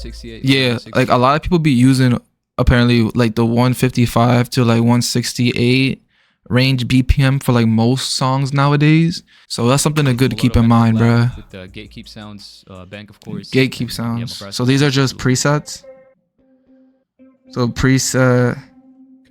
168. Yeah, like a lot of people be using apparently like the 155 to like 168 range BPM for like most songs nowadays. So that's something good to keep in mind, bro. With the Gatekeep Sounds bank, of course. Gatekeep Sounds. So these are just presets. So preset.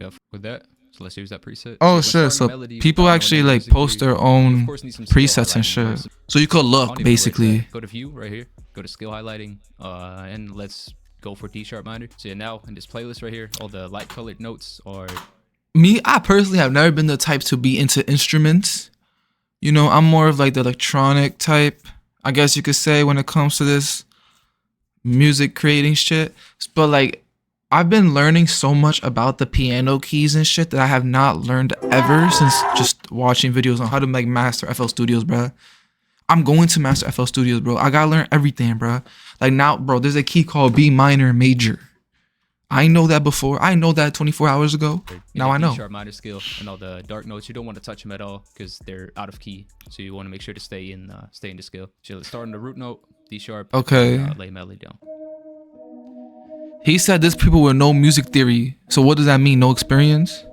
Okay, with that. So let's use that preset. Oh shit, so people actually like post their own presets and shit. So you could look basically. Go to view right here, go to skill highlighting, and let's go for D sharp minor. So yeah, now in this playlist right here, all the light colored notes are... Me, I personally have never been the type to be into instruments. You know, I'm more of like the electronic type, I guess you could say, when it comes to this music creating shit. But like, I've been learning so much about the piano keys and shit that I have not learned ever since just watching videos on how to like master FL Studios, bro. I'm going to master FL Studios, bro. I gotta learn everything, bro. Like now, bro, there's a key called B minor major. I know that before. I know that 24 hours ago. Now I know. D-sharp minor scale and all the dark notes, you don't want to touch them at all because they're out of key. So you want to make sure to stay in the scale. So let's start on the root note, D sharp. Okay. And, lay melody down. He said there's people with no music theory. So what does that mean? No experience?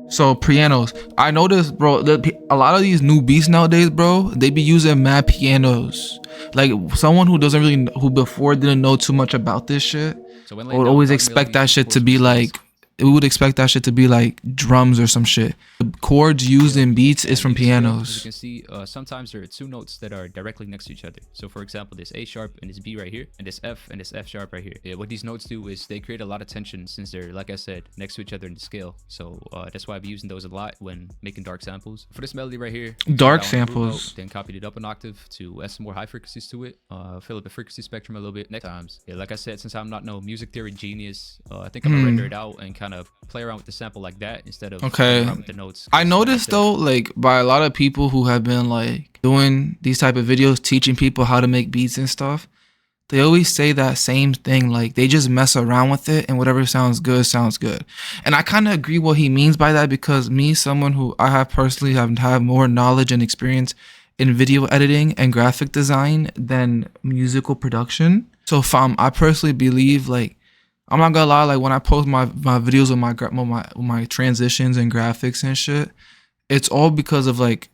So pianos. I noticed, bro, a lot of these new beats nowadays, bro, they be using mad pianos. Like someone who doesn't really, who before didn't know too much about this shit, so would always expect that shit to be like, we would expect that shit to be like drums or some shit. The chords used in beats is from pianos. As you can see, sometimes there are two notes that are directly next to each other. So for example, this A sharp and this B right here, and this F and this F sharp right here. Yeah, what these notes do is they create a lot of tension since they're, like I said, next to each other in the scale. So that's why I've been using those a lot when making dark samples. For this melody right here, dark samples, then copied it up an octave to add some more high frequencies to it. Fill up the frequency spectrum a little bit. Next times, yeah, like I said, since I'm not no music theory genius, I think I'm gonna render it out and kind of play around with the sample like that instead of okay. with the notes. I noticed though, like by a lot of people who have been like doing these type of videos, teaching people how to make beats and stuff, they always say that same thing. Like they just mess around with it and whatever sounds good, sounds good. And I kind of agree what he means by that, because me, someone who I have personally have more knowledge and experience in video editing and graphic design than musical production. So I personally believe, like, I'm not gonna lie, like when I post my videos with my transitions and graphics and shit, it's all because of like,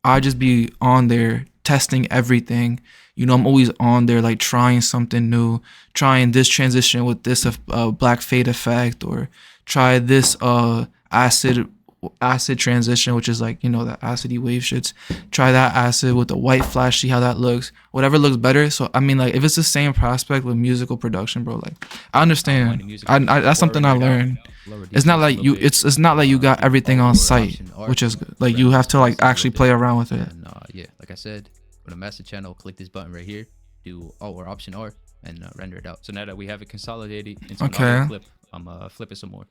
I just be on there testing everything. You know, I'm always on there like trying something new, trying this transition with this black fade effect, or try this acid transition, which is like, you know, the acidy wave shits. Try that acid with the white flash, see how that looks. Whatever looks better. So I mean, like if it's the same prospect with musical production, bro, like I understand. That's something I learned. It's not like you it's not like you got everything on site, which is good. Like you have to like actually play around with it. And yeah, like I said, go to master channel, click this button right here, do Alt or Option R, and render it out. So now that we have it consolidated into an audio clip, I'm flipping some more.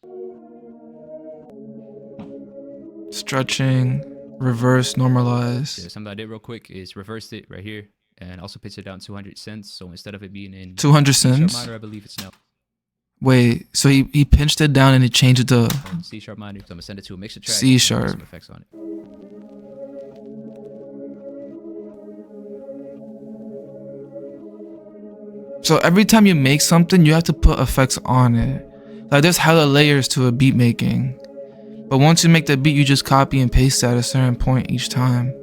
Stretching, reverse, normalize. Yeah, something I did real quick is reversed it right here and also pitched it down 200 cents. So instead of it being in 200 cents, minor, I believe it's now. Wait, so he pinched it down and he changed it to C sharp minor. So I'm gonna send it to a mixer track. C sharp. Some effects on it. So every time you make something, you have to put effects on it. Like there's hella layers to a beat making. But once you make the beat, you just copy and paste at a certain point each time.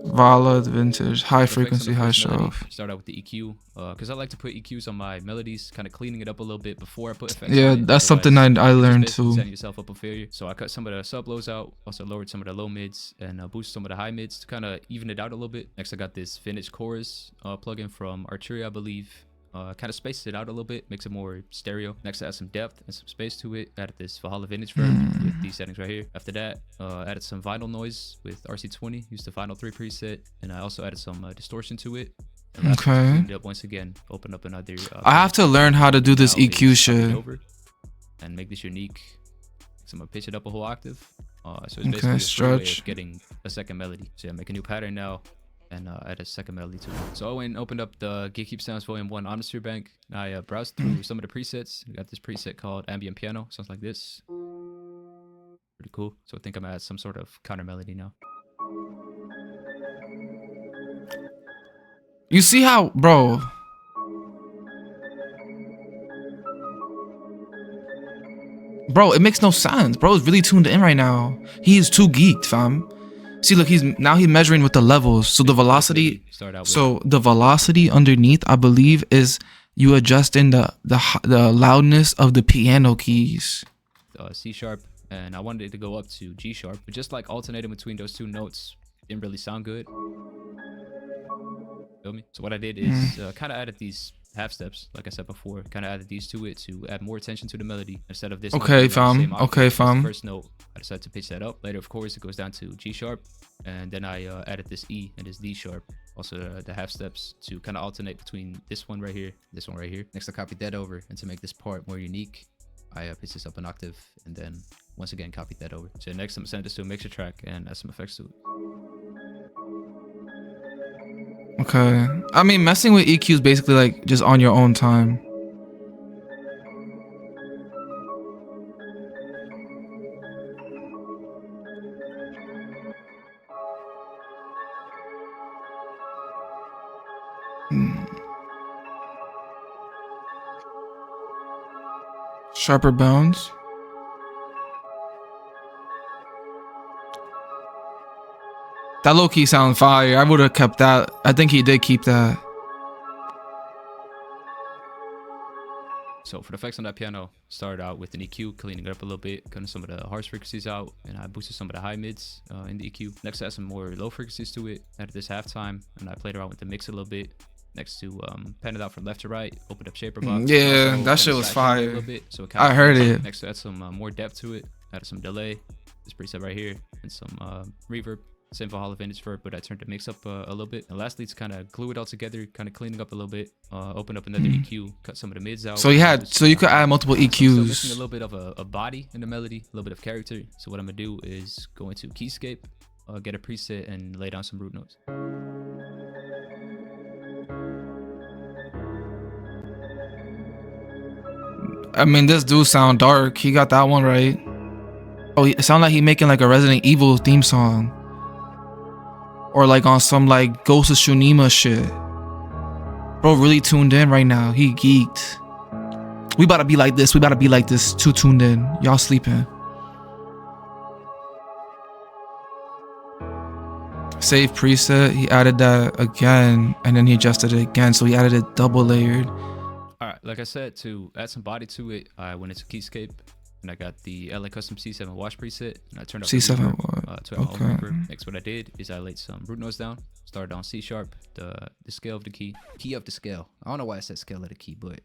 Vala, the vintage, high frequency, high show off. Start out with the EQ, because I like to put EQs on my melodies, kind of cleaning it up a little bit before I put effects. Yeah, on it. that's something I learned too. Setting yourself up for failure. So I cut some of the sub lows out, also lowered some of the low mids, and boosted some of the high mids to kind of even it out a little bit. Next, I got this vintage chorus plugin from Arturia, I believe. Kind of spaced it out a little bit, makes it more stereo. Next, I add some depth and some space to it. Added this Valhalla Vintage verb with these settings right here. After that, added some vinyl noise with RC20, used the Final 3 preset, and I also added some distortion to it. And cleaned up once again, open up another. I have to learn how to do this EQ shit. And make this unique. So I'm gonna pitch it up a whole octave. So it's basically a way of getting a second melody. So yeah, make a new pattern now. And add a second melody to it. So I went and opened up the Gatekeep Sounds Volume 1 Omnisphere bank. I browsed through some of the presets. I got this preset called Ambient Piano. Sounds like this. Pretty cool. So I think I'm gonna add some sort of counter melody now. You see how, bro? Bro, it makes no sense. Bro is really tuned in right now. He is too geeked, fam. See, look, he's measuring with the levels. So the velocity, Start out with so the velocity underneath, I believe, is you adjusting the loudness of the piano keys. C sharp, and I wanted it to go up to G sharp, but just like alternating between those two notes didn't really sound good. Feel me? So what I did is kind of added these half steps, like I said before, kind of added these to it to add more attention to the melody instead of this. Okay, fam. Okay, fam. First note, I decided to pitch that up. Later, of course, it goes down to G sharp, and then I added this E and this D sharp. Also the half steps to kind of alternate between this one right here, this one right here. Next, I copied that over, and to make this part more unique, I pitched this up an octave, and then once again copied that over. So next, I'm sending this to a mixer track and add some effects to it. Okay. I mean, messing with EQ is basically like just on your own time. Sharper bounds. That low-key sounds fire. I would have kept that. I think he did keep that. So for the effects on that piano, started out with an EQ, cleaning it up a little bit, cutting some of the harsh frequencies out, and I boosted some of the high mids in the EQ. Next, I added some more low frequencies to it, added this halftime, and I played around with the mix a little bit. Next to pan it out from left to right, opened up Shaper Box. Yeah, that shit was fire. A little bit, so I heard it. Next, to add some more depth to it, added some delay, this preset right here, and some reverb. Same for Hall of Vintage Verb, but I turned the mix up a little bit. And lastly, to kind of glue it all together, kind of cleaning up a little bit, open up another EQ, cut some of the mids out. So you could add multiple EQs. So missing a little bit of a body in the melody, a little bit of character. So what I'm gonna do is go into Keyscape, get a preset, and lay down some root notes. I mean, this dude sound dark. He got that one right. Oh, it sound like he making like a Resident Evil theme song. Or like on some like Ghost of Tsushima shit. Bro really tuned in right now. He geeked. We about to be like this. We about to be like this. Too tuned in. Y'all sleeping. Save preset. He added that again. And then he adjusted it again. So he added it double layered. Alright, like I said, to add some body to it, I went into Keyscape. And I got the LA Custom C7 wash preset, and I turned up C7 to my own reverb. Next, what I did is I laid some root notes down. Started on C sharp, the scale of the key of the scale. I don't know why I said scale of the key, but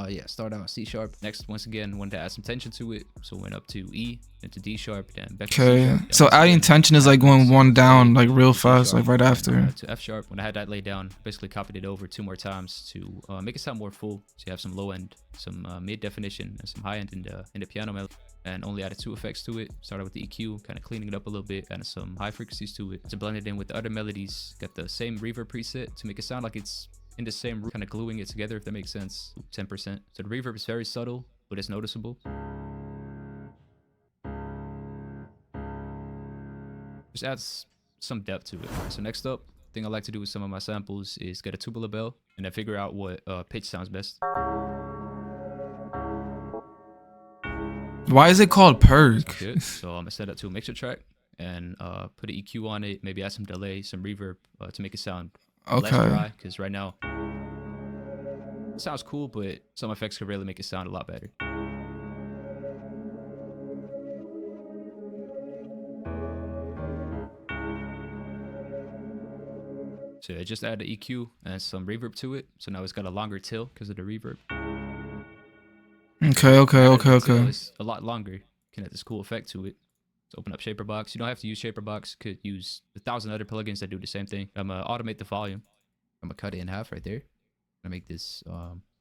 yeah, started out on C sharp. Next, once again, wanted to add some tension to it, so went up to E, then to D sharp, then back to C sharp. So adding tension is like going one down, like real fast, like right after. To F sharp. When I had that laid down, basically copied it over 2 more times to make it sound more full. So you have some low end, some mid definition, and some high end in the piano melody. And only added 2 effects to it. Started with the EQ, kind of cleaning it up a little bit, added some high frequencies to it to blend it in with the other melodies. Got the same reverb preset to make it sound like it's in the same room, kind of gluing it together, if that makes sense. 10%. So the reverb is very subtle, but it's noticeable. Just adds some depth to it. So next up, thing I like to do with some of my samples is get a tubular bell and then figure out what pitch sounds best. Why is it called perk? Good. So I'm gonna set it to a mixer track and put an EQ on it, maybe add some delay, some reverb to make it sound less dry, because right now it sounds cool, but some effects could really make it sound a lot better. So I just added the EQ and some reverb to it, so now it's got a longer tail because of the reverb. Okay. It's a lot longer. Can add this cool effect to it. To open up Shaper Box. You don't have to use Shaper Box. Could use 1,000 other plugins that do the same thing. I'm gonna automate the volume. I'm gonna cut it in half right there. I'm gonna make this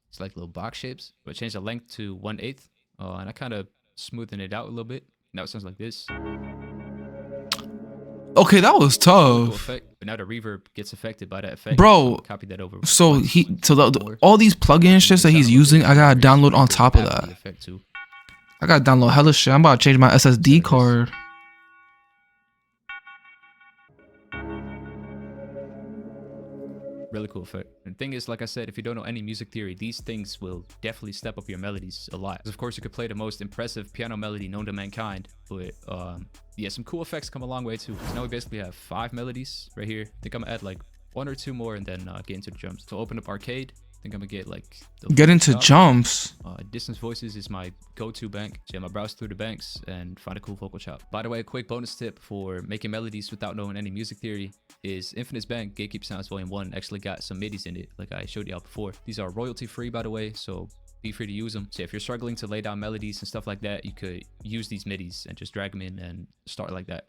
it's like little box shapes. But change the length to 1/8. And I kind of smoothen it out a little bit. Now it sounds like this. Okay, that was Cool tough. effect, but now the reverb gets affected by that effect. Bro, copy that over. So all these plugin shits that he's using, I gotta download on top of that. Effect too. I gotta download hella shit. I'm about to change my SSD card. Really cool effect. And the thing is, like I said, if you don't know any music theory, these things will definitely step up your melodies a lot. 'Cause of course, you could play the most impressive piano melody known to mankind, but yeah, some cool effects come a long way too. So now we basically have 5 melodies right here. I think I'm gonna add like 1 or 2 more and then get into the drums. So open up arcade. I think I'm gonna get like Get into jumps. Distance Voices is my go-to bank. So yeah, I'm gonna browse through the banks and find a cool vocal chop. By the way, a quick bonus tip for making melodies without knowing any music theory is Infinite's Bank Gatekeep Sounds Volume 1 actually got some midis in it, like I showed y'all before. These are royalty free, by the way, so be free to use them. So if you're struggling to lay down melodies and stuff like that, you could use these midis and just drag them in and start like that.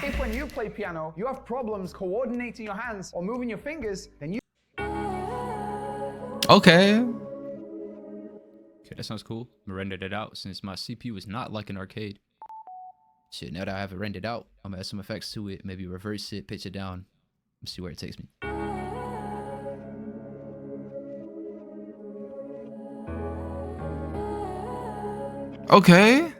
If when you play piano, you have problems coordinating your hands or moving your fingers, then you... Okay. Okay, that sounds cool. I'm gonna render that out since my CPU is not like an arcade. Shit, now that I have it rendered out, I'm gonna add some effects to it, maybe reverse it, pitch it down, and see where it takes me. Okay.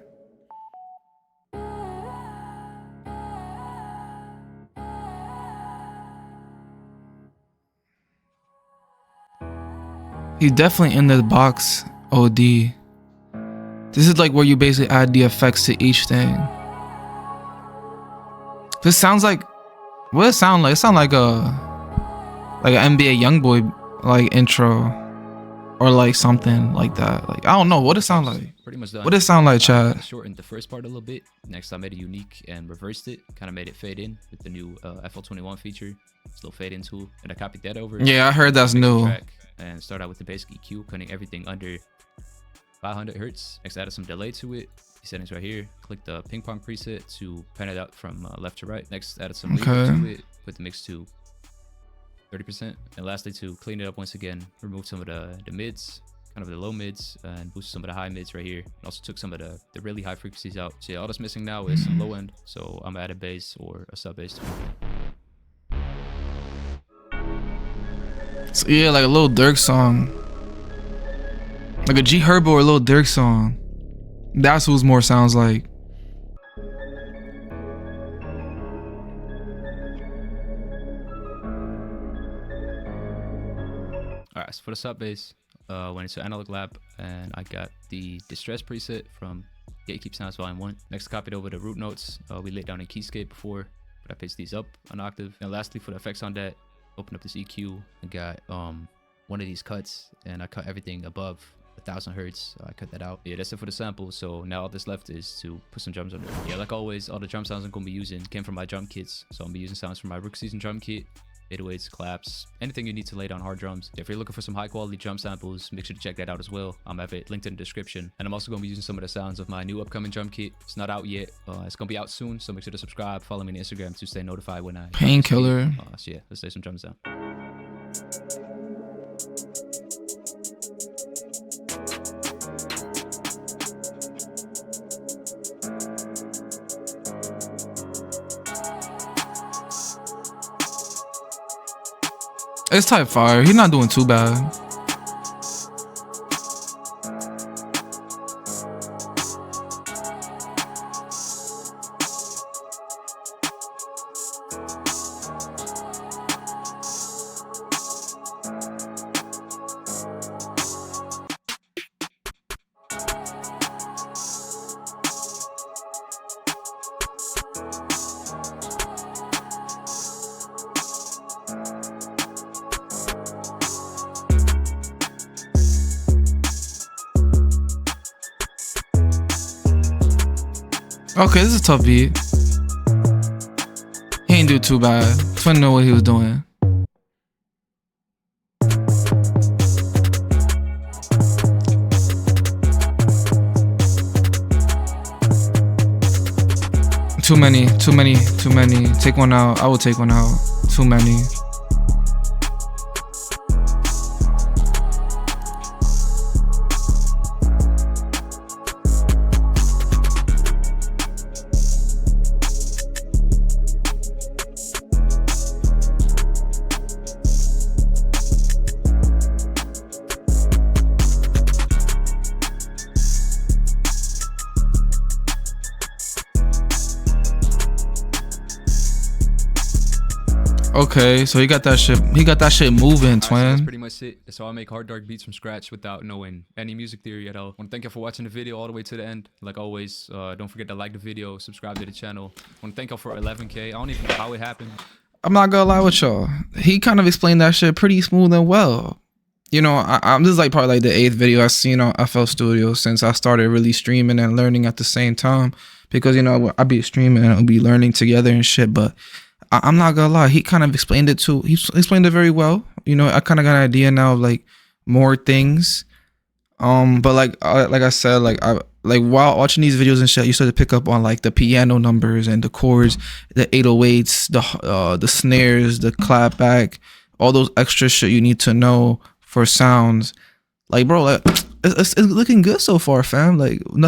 He's definitely in the box OD. This is like where you basically add the effects to each thing. This sounds like, what does it sound like? It sounds like an NBA YoungBoy like intro, or like something like that. Like I don't know what it sound like. Pretty much done. What does it sound like, Chad? I shortened the first part a little bit. Next, I made it unique and reversed it. Kind of made it fade in with the new FL21 feature. It's a little fade in tool, and I copied that over. Yeah, I heard that's new. And start out with the basic EQ, putting everything under 500 hertz. Next, added some delay to it. Settings right here. Click the ping pong preset to pan it out from left to right. Next, added some reverb to it. Put the mix to 30%. And lastly, to clean it up once again, remove some of the mids, kind of the low mids, and boost some of the high mids right here. And also took some of the really high frequencies out. So yeah, all that's missing now is some low end. So I'm gonna add a bass or a sub bass to it. So yeah, like a little Dirk song, like a G Herbo or a little Dirk song. That's what more sounds like. Alright, so for the sub bass, went into Analog Lab and I got the Distress preset from Gatekeep Sounds Volume 1. Next, copied over the root notes we laid down in Keyscape before, but I pitched these up an octave. And lastly, for the effects on that, open up this EQ and got one of these cuts, and I cut everything above 1000 hertz. I cut that out. Yeah, that's it for the sample. So now all that's left is to put some drums under it. Yeah, like always, all the drum sounds I'm gonna be using came from my drum kits. So I'm gonna be using sounds from my Rook Season drum kit, 808s, claps, anything you need to lay down hard drums. If you're looking for some high quality drum samples, make sure to check that out as well. I'm have it linked in the description. And I'm also gonna be using some of the sounds of my new upcoming drum kit. It's not out yet. It's gonna be out soon, so make sure to subscribe, follow me on Instagram to stay notified when I Painkiller. So yeah, let's lay some drums down. It's type fire. He's not doing too bad. Okay, this is a tough beat. He ain't do too bad. Twin know what he was doing. Too many. Take one out. I will take one out. Too many. Okay, so he got that shit. He got that shit moving, Alright, so that's twin. pretty much it. So I make hard dark beats from scratch without knowing any music theory at all. I want to thank you for watching the video all the way to the end. Like always, don't forget to like the video, subscribe to the channel. I want to thank y'all for 11K. I don't even know how it happened. I'm not gonna lie with y'all. He kind of explained that shit pretty smooth and well. You know, I'm this is like probably like the 8th video I've seen on FL Studio since I started really streaming and learning at the same time. Because, you know, I be streaming and I'll be learning together and shit. But I'm not gonna lie, he kind of explained it too. He explained it very well. You know, I kind of got an idea now of like more things. But like I said, like while watching these videos and shit, you start to pick up on like the piano numbers and the chords, the 808s, the snares, the clapback, all those extra shit you need to know for sounds. Like, bro, like, it's looking good so far, fam. Like, nothing.